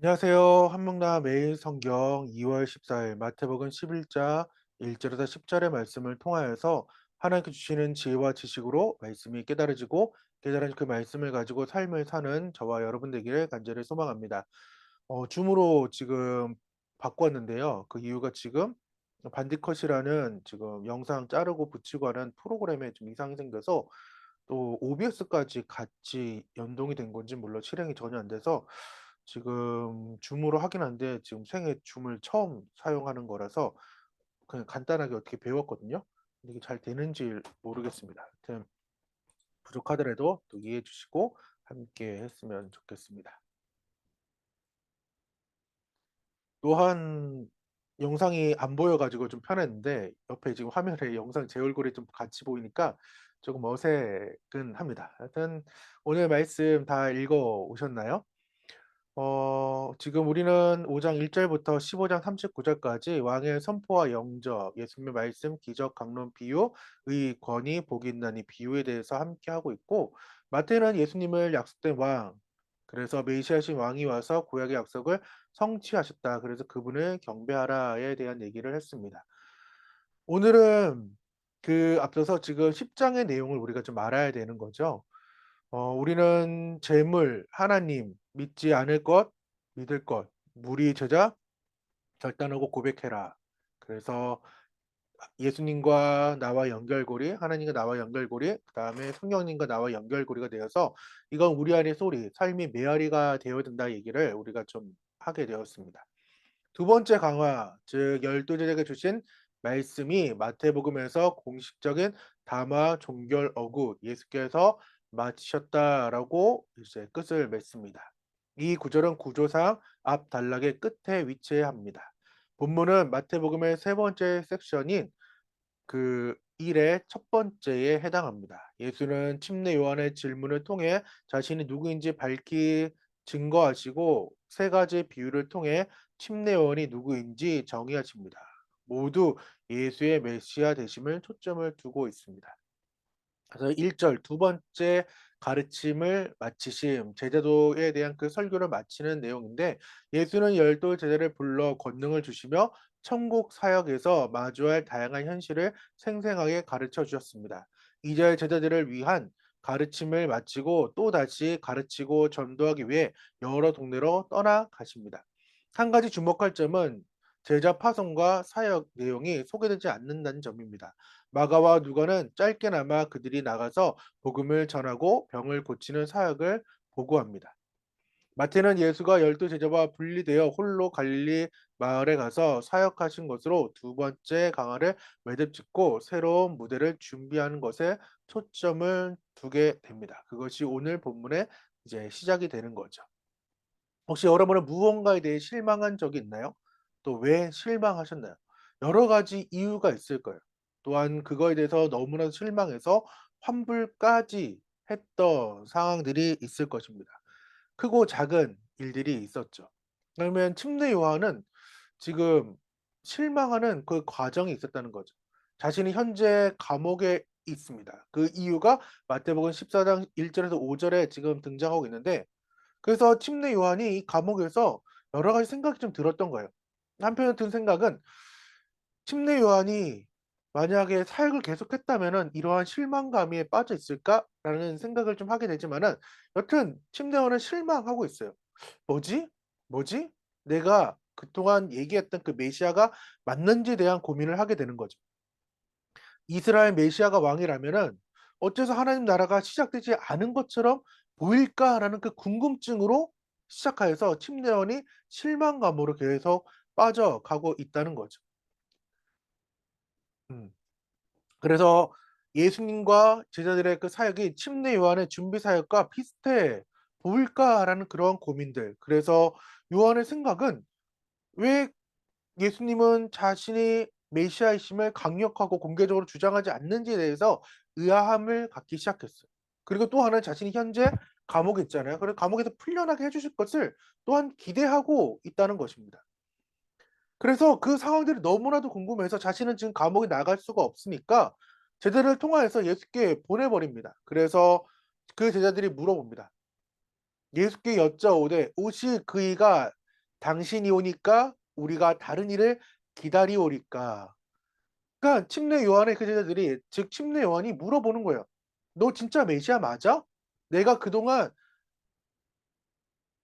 안녕하세요. 한문나 매일 성경 2월 14일 마태복음 11장 1절에서 10절의 말씀을 통하여서 하나님께 주시는 지혜와 지식으로 말씀이 깨달아지고 깨달은 그 말씀을 가지고 삶을 사는 저와 여러분 되기를 간절히 소망합니다. 줌으로 지금 바꿨는데요. 그 이유가 지금 반디컷이라는 지금 영상 자르고 붙이고 하는 프로그램에 좀 이상이 생겨서 또 OBS까지 같이 연동이 된 건지 물론 실행이 전혀 안 돼서 지금 줌으로 하긴 한데 지금 생애 줌을 처음 사용하는 거라서 그냥 간단하게 어떻게 배웠거든요. 근데 이게 잘 되는지 모르겠습니다. 하여튼 부족하더라도 또 이해해 주시고 함께 했으면 좋겠습니다. 또한 영상이 안 보여 가지고 좀 편했는데 옆에 지금 화면에 영상 제 얼굴이 좀 같이 보이니까 조금 어색은 합니다. 하여튼 오늘 말씀 다 읽어 오셨나요? 지금 우리는 5장 1 절부터 15장 39 절까지 왕의 선포와 영접, 예수님의 말씀, 기적, 강론, 비유, 의, 권위, 복이 있나니 비유에 대해서 함께 하고 있고, 마태는 예수님을 약속된 왕, 그래서 메시아신 왕이 와서 구약의 약속을 성취하셨다. 그래서 그분을 경배하라에 대한 얘기를 했습니다. 오늘은 그 앞서서 지금 10 장의 내용을 우리가 좀 알아야 되는 거죠. 우리는 재물, 하나님, 믿지 않을 것, 믿을 것, 무리 제자, 결단하고 고백해라. 그래서 예수님과 나와 연결고리, 하나님과 나와 연결고리, 그다음에 성령님과 나와 연결고리가 되어서 이건 우리 안의 소리, 삶이 메아리가 되어야 된다 얘기를 우리가 좀 하게 되었습니다. 두 번째 강화, 즉 열두 제자에게 주신 말씀이 마태복음에서 공식적인 담화 종결 어구 예수께서 마치셨다라고 이제 끝을 맺습니다. 이 구절은 구조상 앞 단락의 끝에 위치합니다. 본문은 마태복음의 세 번째 섹션인 그 일의 첫 번째에 해당합니다. 예수는 침례 요한의 질문을 통해 자신이 누구인지 밝히 증거하시고 세 가지 비유를 통해 침례 요한이 누구인지 정의하십니다. 모두 예수의 메시아 되심을 초점을 두고 있습니다. 그래서 1절 두 번째 가르침을 마치심, 제자도에 대한 그 설교를 마치는 내용인데 예수는 열두 제자를 불러 권능을 주시며 천국 사역에서 마주할 다양한 현실을 생생하게 가르쳐 주셨습니다. 2절 제자들을 위한 가르침을 마치고 또다시 가르치고 전도하기 위해 여러 동네로 떠나가십니다. 한 가지 주목할 점은 제자 파송과 사역 내용이 소개되지 않는다는 점입니다. 마가와 누가는 짧게나마 그들이 나가서 복음을 전하고 병을 고치는 사역을 보고합니다. 마태는 예수가 열두 제자와 분리되어 홀로 갈릴리 마을에 가서 사역하신 것으로 두 번째 강화를 매듭짓고 새로운 무대를 준비하는 것에 초점을 두게 됩니다. 그것이 오늘 본문의 이제 시작이 되는 거죠. 혹시 여러분은 무언가에 대해 실망한 적이 있나요? 또 왜 실망하셨나요? 여러 가지 이유가 있을 거예요. 또한 그거에 대해서 너무나도 실망해서 환불까지 했던 상황들이 있을 것입니다. 크고 작은 일들이 있었죠. 그러면 침례 요한은 지금 실망하는 그 과정이 있었다는 거죠. 자신이 현재 감옥에 있습니다. 그 이유가 마태복음 14장 1 절에서 5 절에 지금 등장하고 있는데 그래서 침례 요한이 이 감옥에서 여러 가지 생각이 좀 들었던 거예요. 한편에 든 생각은 '침례 요한이 만약에 사역을 계속했다면은 이러한 실망감에 빠져 있을까?'라는 생각을 좀 하게 되지만은 여튼 침례 요한은 실망하고 있어요. '뭐지? 뭐지?' 내가 그동안 얘기했던 그 메시아가 맞는지에 대한 고민을 하게 되는 거죠. '이스라엘 메시아가 왕이라면은 어째서 하나님 나라가 시작되지 않은 것처럼 보일까?'라는 그 궁금증으로 시작하여서 침례원이 실망감으로 계속 빠져가고 있다는 거죠. 음. 그래서 예수님과 제자들의 그 사역이 침례 요한의 준비 사역과 비슷해 보일까라는 그런 고민들. 그래서 요한의 생각은 왜 예수님은 자신이 메시아이심을 강력하고 공개적으로 주장하지 않는지에 대해서 의아함을 갖기 시작했어요. 그리고 또 하나는 자신이 현재 감옥에 있잖아요. 그래서 감옥에서 풀려나게 해 주실 것을 또한 기대하고 있다는 것입니다. 그래서 그 상황들이 너무나도 궁금해서 자신은 지금 감옥에 나갈 수가 없으니까 제자들을 통하여서 예수께 보내 버립니다. 그래서 그 제자들이 물어봅니다. 예수께 여짜오되 오실 그이가 당신이 오니까 우리가 다른 일을 기다리오리까. 그러니까 침례 요한의 그 제자들이 즉 침례 요한이 물어보는 거예요. "너 진짜 메시아 맞아? 내가 그동안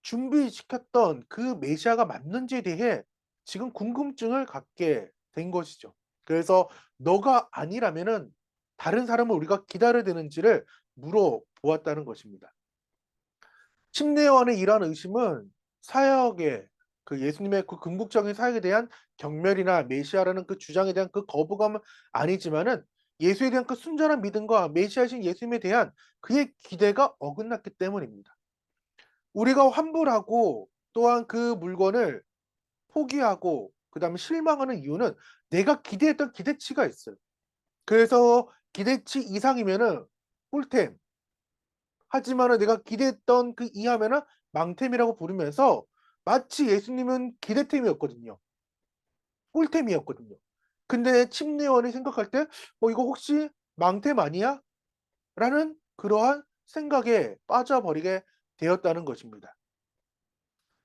준비시켰던 그 메시아가 맞는지에 대해 지금 궁금증을 갖게 된 것이죠. 그래서 너가 아니라면은 다른 사람을 우리가 기다려야 되는지를 물어보았다는 것입니다. 침례요한의 이러한 의심은 사역에 그 예수님의 그 궁극적인 사역에 대한 경멸이나 메시아라는 그 주장에 대한 그 거부감은 아니지만은 예수에 대한 그 순전한 믿음과 메시아이신 예수님에 대한 그의 기대가 어긋났기 때문입니다. 우리가 환불하고 또한 그 물건을 포기하고 그다음에 실망하는 이유는 내가 기대했던 기대치가 있어요. 그래서 기대치 이상이면은 꿀템, 하지만은 내가 기대했던 그 이하면은 망템이라고 부르면서 마치 예수님은 기대템이었거든요. 꿀템이었거든요. 근데 침례원이 생각할 때 '이거 혹시 망템 아니야?' 라는 그러한 생각에 빠져버리게 되었다는 것입니다.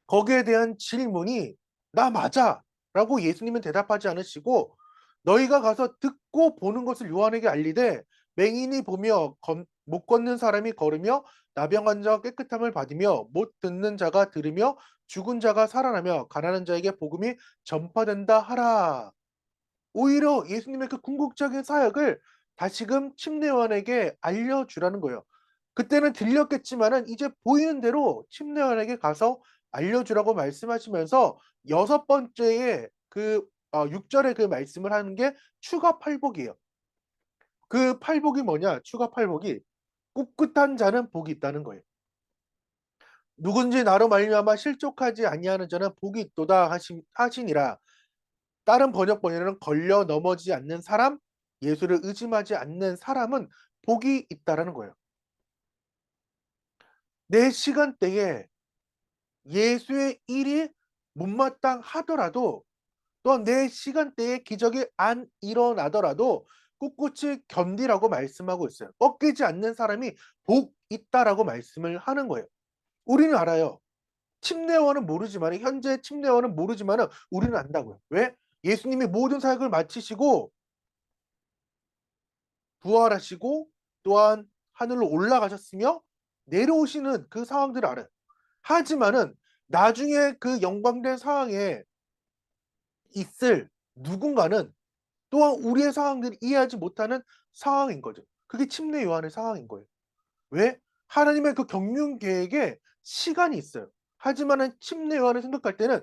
거기에 대한 질문이 "나 맞아."라고 예수님은 대답하지 않으시고 "너희가 가서 듣고 보는 것을 요한에게 알리되 맹인이 보며 못 걷는 사람이 걸으며 나병 환자가 깨끗함을 받으며 못 듣는 자가 들으며 죽은 자가 살아나며 가난한 자에게 복음이 전파된다 하라." 오히려 예수님의 그 궁극적인 사역을 다시금 침례요한에게 알려주라는 거예요. 그때는 들렸겠지만은 이제 보이는 대로 침례요한에게 가서 알려주라고 말씀하시면서 여섯 번째의 그 6 절의 그 말씀을 하는 게 추가 팔복이에요. 그 팔복이 뭐냐? 추가 팔복이 "꿋꿋한 자는 복이 있다."는 거예요. "누군지 나로 말미암아 실족하지 아니하는 자는 복이 있도다." 하시니라. 다른 번역본에는 "걸려 넘어지지 않는 사람, 예수를 의심하지 않는 사람은 복이 있다."라는 거예요. 내 시간대에 예수의 일이 못마땅하더라도 또한 내 시간대에 기적이 안 일어나더라도 꿋꿋이 견디라고 말씀하고 있어요. "꺾이지 않는 사람이 복 있다."라고 말씀을 하는 거예요. 우리는 알아요. 침례요한은 모르지만은 현재 침례요한은 모르지만은 우리는 안다고요. 왜? 예수님이 모든 사역을 마치시고 부활하시고 또한 하늘로 올라가셨으며 내려오시는 그 상황들을 알아요. 하지만은 나중에 그 영광된 상황에 있을 누군가는 또한 우리의 상황들을 이해하지 못하는 상황인 거죠. 그게 침례 요한의 상황인 거예요. 왜? 하나님의 그 경륜 계획에 시간이 있어요. 하지만은 침례 요한을 생각할 때는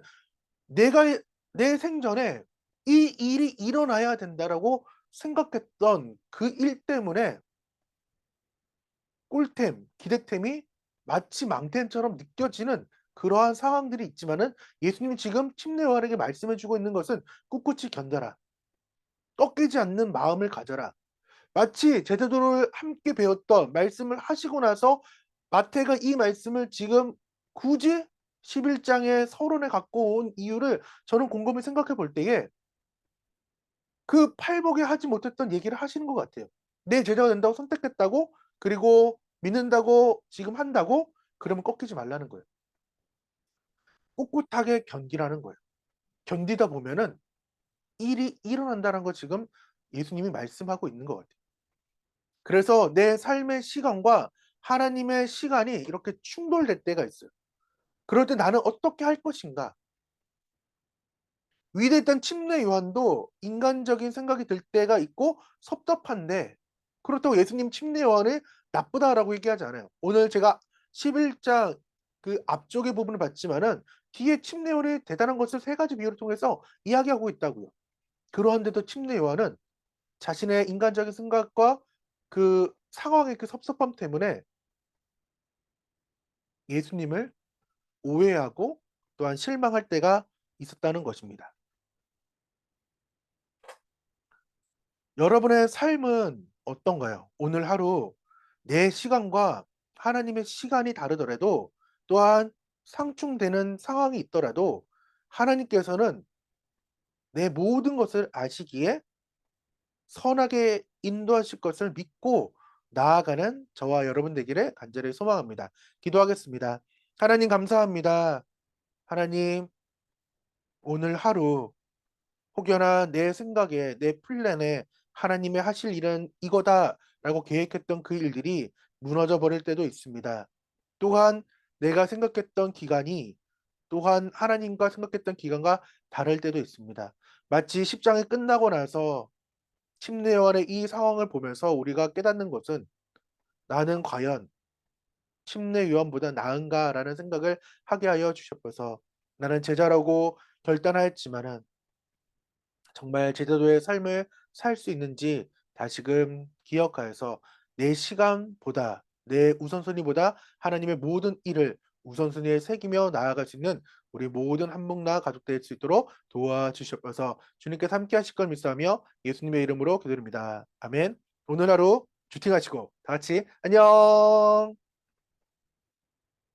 내가 내 생전에 '이 일이 일어나야 된다.'라고 생각했던 그 일 때문에 꿀템, 기대템이 마치 망템처럼 느껴지는 그러한 상황들이 있지만은 예수님이 지금 침례 요한에게 말씀해 주고 있는 것은 "꿋꿋이 견뎌라. 꺾이지 않는 마음을 가져라." 마치 제자도를 함께 배웠던 말씀을 하시고 나서 마태가 이 말씀을 지금 굳이 11 장의 서론에 갖고 온 이유를 저는 곰곰이 생각해 볼 때에 그 팔복에 하지 못했던 얘기를 하시는 것 같아요. 내 제자가 된다고 선택했다고 그리고 믿는다고 지금 한다고 그러면 꺾이지 말라는 거예요. 꿋꿋하게 견디라는 거예요. 견디다 보면은 일이 일어난다는 거 지금 예수님이 말씀하고 있는 것 같아요. 그래서 내 삶의 시간과 하나님의 시간이 이렇게 충돌될 때가 있어요. 그럴 때 '나는 어떻게 할 것인가?' 위대했던 침례 요한도 인간적인 생각이 들 때가 있고 섭섭한데 그렇다고 예수님 침례 요한을 나쁘다라고 얘기하지 않아요. 오늘 제가 11장 그 앞쪽의 부분을 봤지만은 뒤에 침례 요한의 대단한 것을 세 가지 비유를 통해서 이야기하고 있다고요. 그러한데도 침례 요한은 자신의 인간적인 생각과 그 상황의 그 섭섭함 때문에 예수님을 오해하고 또한 실망할 때가 있었다는 것입니다. 여러분의 삶은 어떤가요? 오늘 하루 내 시간과 하나님의 시간이 다르더라도 또한 상충되는 상황이 있더라도 하나님께서는 내 모든 것을 아시기에 선하게 인도하실 것을 믿고 나아가는 저와 여러분 되기를 간절히 소망합니다. 기도하겠습니다. 하나님 감사합니다. 하나님 오늘 하루 혹여나 내 생각에 내 플랜에 하나님이 하실 일은 이거다라고 계획했던 그 일들이 무너져 버릴 때도 있습니다. 또한 내가 생각했던 기간이 또한 하나님과 생각했던 기간과 다를 때도 있습니다. 마치 10 장이 끝나고 나서 침례요한의 이 상황을 보면서 우리가 깨닫는 것은 '나는 과연 침례 요한보다 나은가?'라는 생각을 하게 하여 주셨어서 나는 제자라고 결단하였지만은 정말 제자도의 삶을 살 수 있는지 다시금 기억하여서 내 시간보다 내 우선순위보다 하나님의 모든 일을 우선순위에 새기며 나아갈 수 있는 우리 모든 한목나 가족 될 수 있도록 도와주시옵소서. 주님께서 함께 하실 걸 믿사오며 예수님의 이름으로 기도드립니다. 아멘. 오늘 하루 주팅하시고 다 같이 안녕.